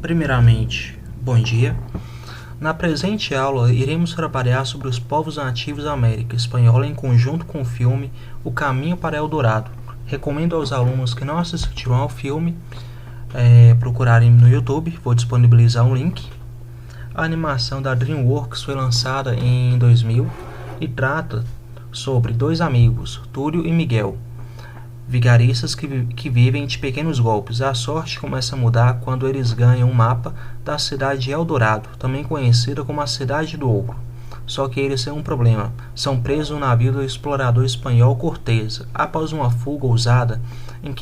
Primeiramente, bom dia. Na presente aula, iremos trabalhar sobre os povos nativos da América Espanhola em conjunto com o filme O Caminho para Eldorado. Recomendo aos alunos que não assistiram ao filme procurarem no YouTube, vou disponibilizar um link. A animação da DreamWorks foi lançada em 2000 e trata sobre dois amigos, Túlio e Miguel, vigaristas que vivem de pequenos golpes. A sorte começa a mudar quando eles ganham um mapa da cidade de Eldorado, também conhecida como a Cidade do Ouro. Só que eles têm um problema. São presos no navio do explorador espanhol Cortés. Após uma fuga ousada, em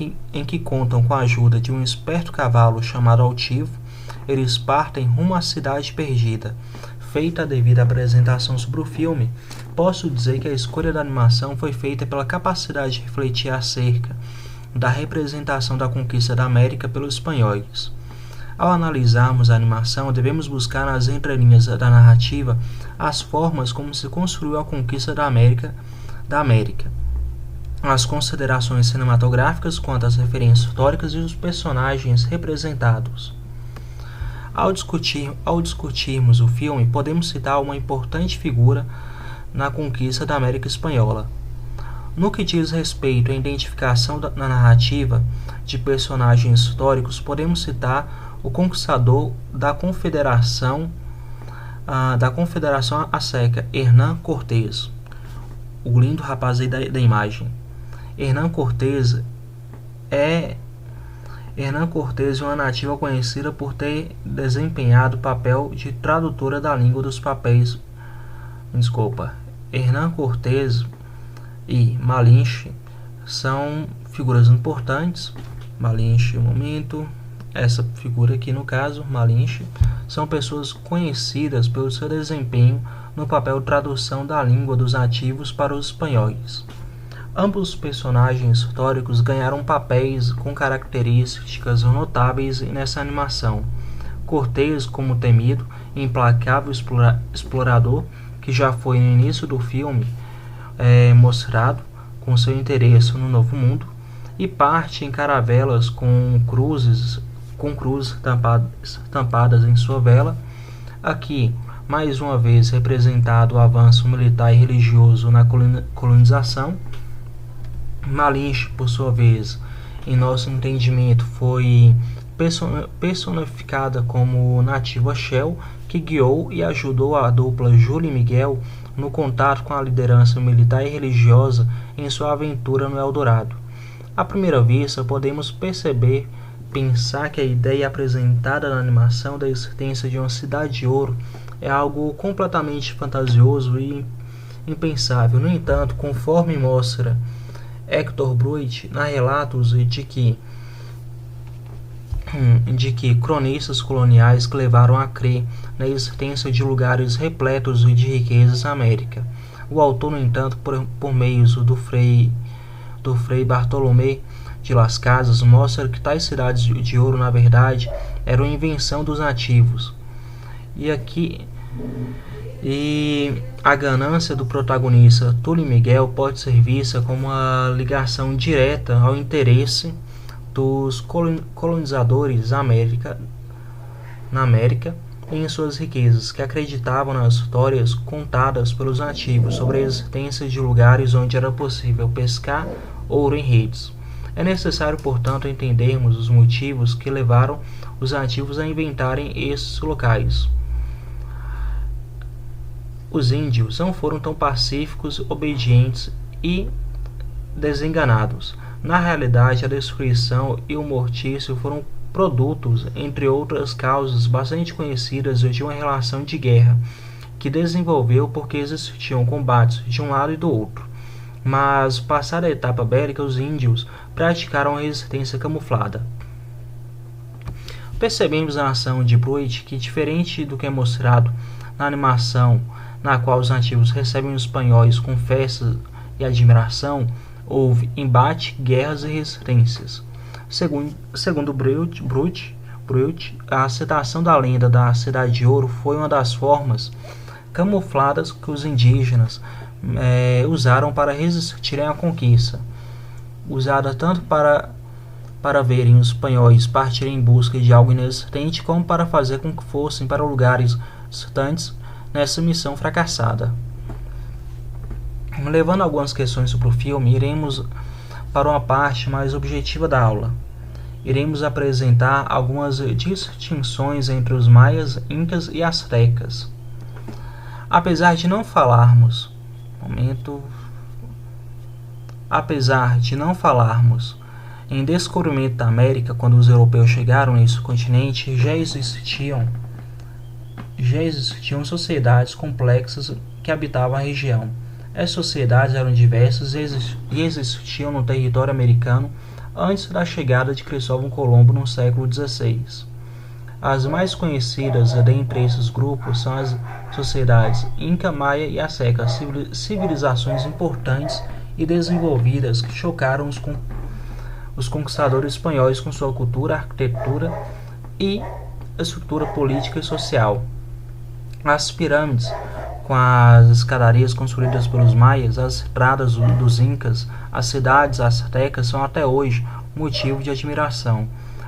que contam com a ajuda de um esperto cavalo chamado Altivo, eles partem rumo à cidade perdida. Feita a devida apresentação sobre o filme, posso dizer que a escolha da animação foi feita pela capacidade de refletir acerca da representação da conquista da América pelos espanhóis. Ao analisarmos a animação, devemos buscar nas entrelinhas da narrativa as formas como se construiu a conquista da América, as considerações cinematográficas quanto às referências históricas e os personagens representados. Ao discutirmos o filme, podemos citar uma importante figura na conquista da América Espanhola. No que diz respeito à identificação na narrativa de personagens históricos, podemos citar o conquistador da Confederação Azteca, Hernán Cortés. O lindo rapaz aí da imagem. Hernán Cortés é uma nativa conhecida por ter desempenhado o papel de tradutora da língua dos papéis. Hernán Cortés e Malinche são figuras importantes. Malinche, essa figura aqui no caso, Malinche, são pessoas conhecidas pelo seu desempenho no papel de tradução da língua dos nativos para os espanhóis. Ambos os personagens históricos ganharam papéis com características notáveis nessa animação. Cortés como temido e implacável explorador, que já foi no início do filme mostrado com seu interesse no Novo Mundo, e parte em caravelas com cruzes tampadas em sua vela. Aqui, mais uma vez, representado o avanço militar e religioso na colonização. Malinche, por sua vez, em nosso entendimento, foi personificada como nativa Shell, que guiou e ajudou a dupla Júlio e Miguel no contato com a liderança militar e religiosa em sua aventura no Eldorado. À primeira vista, podemos pensar que a ideia apresentada na animação da existência de uma cidade de ouro é algo completamente fantasioso e impensável. No entanto, conforme mostra Hector Bruit, há relatos de que cronistas coloniais que levaram a crer na existência de lugares repletos de riquezas na América. O autor, no entanto, por meios do Frei Bartolomé de Las Casas, mostra que tais cidades de ouro, na verdade, eram invenção dos nativos. E a ganância do protagonista Túlio Miguel pode ser vista como uma ligação direta ao interesse dos colonizadores na América e em suas riquezas, que acreditavam nas histórias contadas pelos nativos sobre a existência de lugares onde era possível pescar ouro em redes. É necessário, portanto, entendermos os motivos que levaram os nativos a inventarem esses locais. Os índios não foram tão pacíficos, obedientes e desenganados. Na realidade, a destruição e o mortício foram produtos, entre outras causas bastante conhecidas, de uma relação de guerra que desenvolveu porque existiam combates de um lado e do outro. Mas, passada a etapa bélica, os índios praticaram a resistência camuflada. Percebemos na ação de Bruit que, diferente do que é mostrado na animação, na qual os nativos recebem os espanhóis com festas e admiração, houve embate, guerras e resistências. Segundo Bruit, a aceitação da lenda da Cidade de Ouro foi uma das formas camufladas que os indígenas usaram para resistirem à conquista, usada tanto para para verem os espanhóis partirem em busca de algo inexistente, como para fazer com que fossem para lugares distantes nessa missão fracassada. Levando algumas questões sobre o filme, iremos para uma parte mais objetiva da aula. Iremos apresentar algumas distinções entre os maias, incas e astecas. Apesar de não falarmos em descobrimento da América, quando os europeus chegaram nesse continente, já existiam sociedades complexas que habitavam a região. Essas sociedades eram diversas e existiam no território americano antes da chegada de Cristóvão Colombo no século XVI. As mais conhecidas dentre esses grupos são as sociedades Inca, Maia e Azteca, civilizações importantes e desenvolvidas que chocaram os conquistadores espanhóis com sua cultura, arquitetura e estrutura política e social. As pirâmides, com as escadarias construídas pelos maias, as estradas dos incas, as cidades aztecas são até hoje motivo de admiração.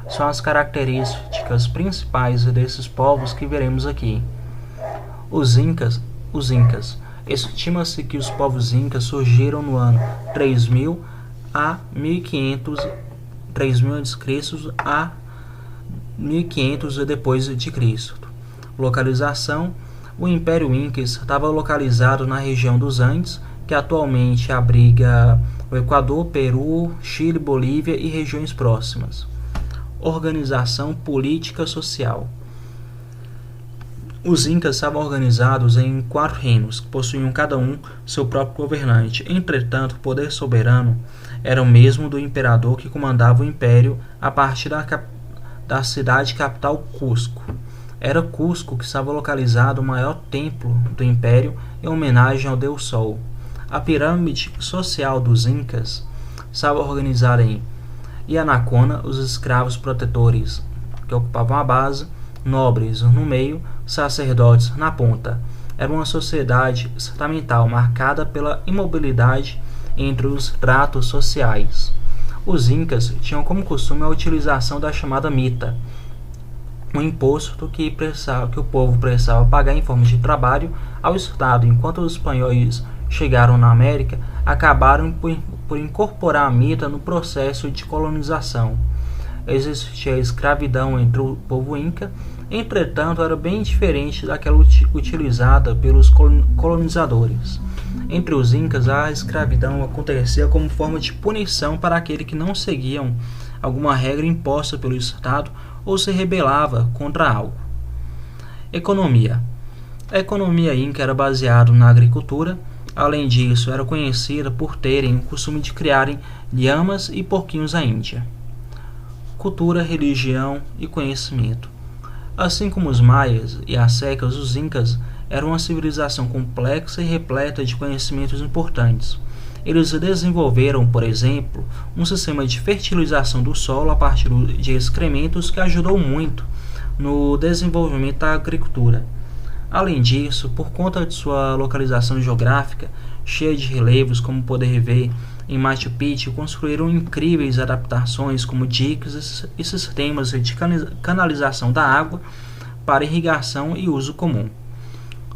São as características principais desses povos que veremos aqui. Os incas. Estima-se que os povos incas surgiram no ano 3000 a 1500, 3000 a.C. a 1500 depois de Cristo. Localização: o Império Inca estava localizado na região dos Andes, que atualmente abriga o Equador, Peru, Chile, Bolívia e regiões próximas. Organização política social: os incas estavam organizados em 4 reinos, que possuíam cada um seu próprio governante. Entretanto, o poder soberano era o mesmo do imperador que comandava o império a partir da cidade capital Cusco. Era Cusco que estava localizado o maior templo do império em homenagem ao Deus Sol. A pirâmide social dos incas estava organizada em Ianacona, os escravos protetores que ocupavam a base, nobres no meio, sacerdotes na ponta. Era uma sociedade estamental marcada pela imobilidade entre os tratos sociais. Os incas tinham como costume a utilização da chamada mita, um imposto que o povo precisava pagar em forma de trabalho ao Estado. Enquanto os espanhóis chegaram na América, acabaram por incorporar a mita no processo de colonização. Existia escravidão entre o povo inca, entretanto era bem diferente daquela utilizada pelos colonizadores. Entre os incas, a escravidão acontecia como forma de punição para aqueles que não seguiam alguma regra imposta pelo Estado ou se rebelava contra algo. Economia: a economia inca era baseada na agricultura. Além disso, era conhecida por terem o costume de criarem lhamas e porquinhos à Índia. Cultura, religião e conhecimento: assim como os maias e aztecas, os incas eram uma civilização complexa e repleta de conhecimentos importantes. Eles desenvolveram, por exemplo, um sistema de fertilização do solo a partir de excrementos que ajudou muito no desenvolvimento da agricultura. Além disso, por conta de sua localização geográfica, cheia de relevos, como poder ver em Machu Picchu, construíram incríveis adaptações como diques e sistemas de canalização da água para irrigação e uso comum.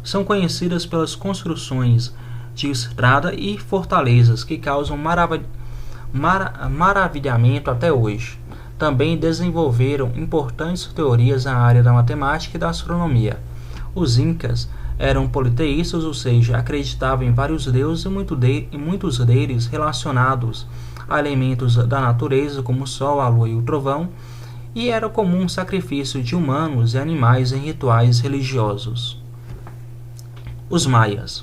São conhecidas pelas construções de estrada e fortalezas que causam maravilhamento até hoje. Também desenvolveram importantes teorias na área da matemática e da astronomia. Os incas eram politeístas, ou seja, acreditavam em vários deuses e muitos deles relacionados a elementos da natureza, como o sol, a lua e o trovão, e era comum o sacrifício de humanos e animais em rituais religiosos. Os maias: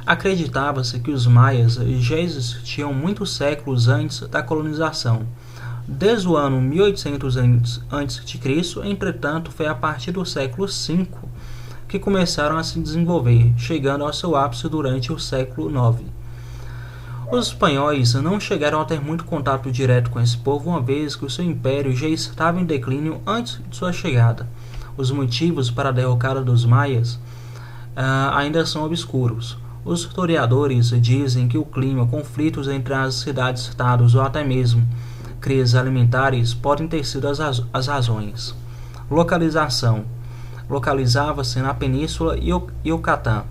acreditava-se que os maias já existiam muitos séculos antes da colonização. Desde o ano 1800 a.C., entretanto, foi a partir do século V que começaram a se desenvolver, chegando ao seu ápice durante o século IX. Os espanhóis não chegaram a ter muito contato direto com esse povo, uma vez que o seu império já estava em declínio antes de sua chegada. Os motivos para a derrocada dos maias ainda são obscuros. Os historiadores dizem que o clima, conflitos entre as cidades-estados ou até mesmo crises alimentares podem ter sido as razões. Localização. Localizava-se na Península Yucatán,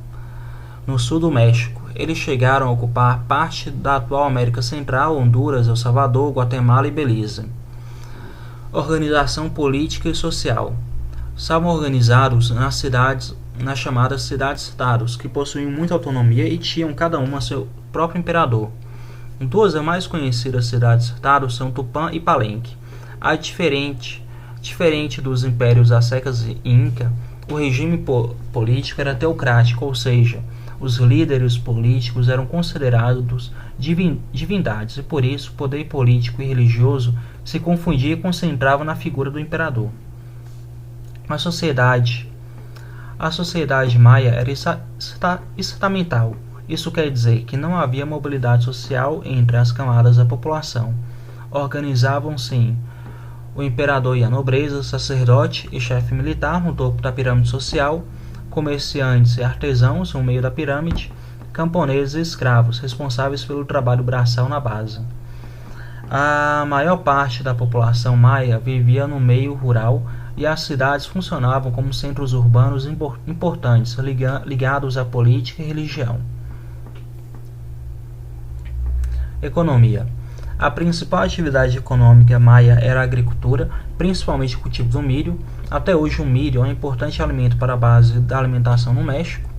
no sul do México. Eles chegaram a ocupar parte da atual América Central, Honduras, El Salvador, Guatemala e Belize. Organização política e social. Estavam organizados nas chamadas cidades-estados, que possuíam muita autonomia e tinham cada uma seu próprio imperador. Duas das mais conhecidas cidades-estados são Tupã e Palenque. Diferente dos impérios aztecas e inca, o regime político era teocrático, ou seja, os líderes políticos eram considerados divindades e por isso o poder político e religioso se confundia e concentrava na figura do imperador. A sociedade maia era estamental. Isso quer dizer que não havia mobilidade social entre as camadas da população. Organizavam-se o imperador e a nobreza, sacerdote e chefe militar no topo da pirâmide social, comerciantes e artesãos no meio da pirâmide, camponeses e escravos, responsáveis pelo trabalho braçal na base. A maior parte da população maia vivia no meio rural e as cidades funcionavam como centros urbanos importantes, ligados à política e religião. Economia. A principal atividade econômica maia era a agricultura, principalmente o cultivo do milho. Até hoje o milho é um importante alimento para a base da alimentação no México.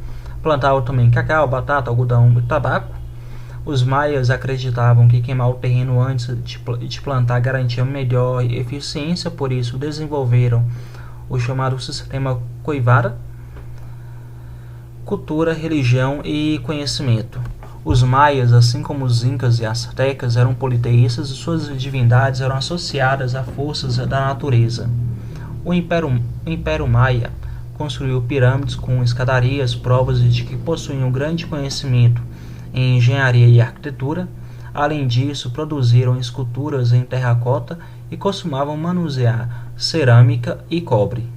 Plantavam também cacau, batata, algodão e tabaco. Os maias acreditavam que queimar o terreno antes de plantar garantia melhor eficiência, por isso desenvolveram o chamado sistema Coivara, cultura, religião e conhecimento. Os maias, assim como os incas e aztecas, eram politeístas e suas divindades eram associadas a forças da natureza. O Império Maia construiu pirâmides com escadarias, provas de que possuíam grande conhecimento em engenharia e arquitetura. Além disso, produziram esculturas em terracota e costumavam manusear cerâmica e cobre.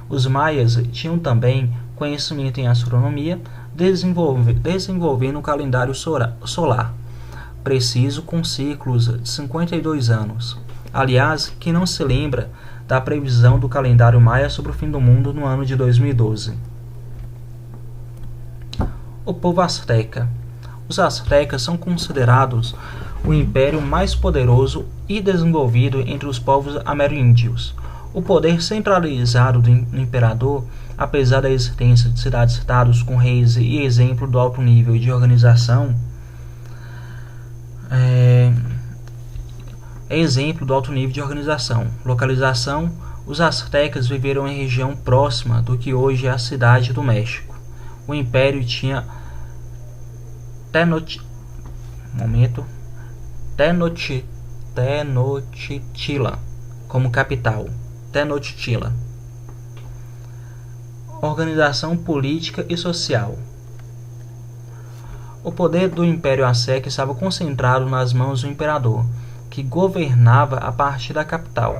Os maias tinham também conhecimento em astronomia, desenvolvendo um calendário solar preciso com ciclos de 52 anos. Aliás, quem não se lembra da previsão do calendário maia sobre o fim do mundo no ano de 2012? O povo azteca. Os aztecas são considerados o império mais poderoso e desenvolvido entre os povos ameríndios. O poder centralizado do imperador, apesar da existência de cidades-estados com reis e exemplo do alto nível de organização, Localização. Os aztecas viveram em região próxima do que hoje é a cidade do México. O império tinha Tenochtitlan como capital. Tenochtitlan. Organização política e social. O poder do Império Azteca estava concentrado nas mãos do imperador, que governava a partir da capital.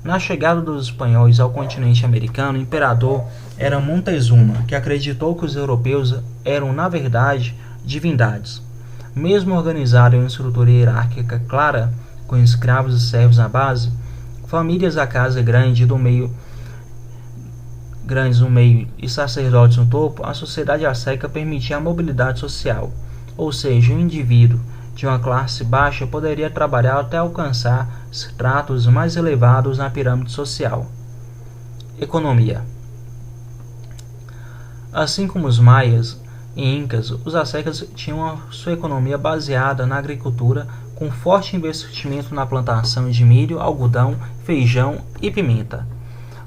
Na chegada dos espanhóis ao continente americano, o imperador era Montezuma, que acreditou que os europeus eram, na verdade, divindades. Mesmo organizado em uma estrutura hierárquica clara, com escravos e servos na base, famílias da casa grandes no meio e sacerdotes no topo, a sociedade azteca permitia a mobilidade social, ou seja, o indivíduo de uma classe baixa poderia trabalhar até alcançar estratos mais elevados na pirâmide social. Economia. Assim como os maias e incas, os aztecas tinham a sua economia baseada na agricultura, com forte investimento na plantação de milho, algodão, feijão e pimenta.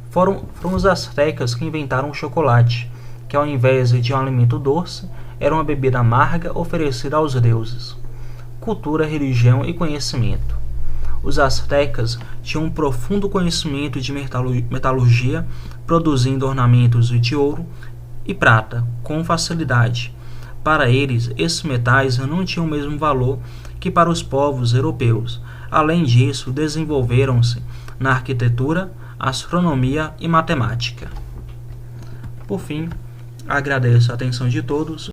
Foram os aztecas que inventaram o chocolate, que ao invés de um alimento doce, era uma bebida amarga oferecida aos deuses. Cultura, religião e conhecimento. Os aztecas tinham um profundo conhecimento de metalurgia, produzindo ornamentos de ouro e prata com facilidade. Para eles, esses metais não tinham o mesmo valor que para os povos europeus. Além disso, desenvolveram-se na arquitetura, astronomia e matemática. Por fim, agradeço a atenção de todos.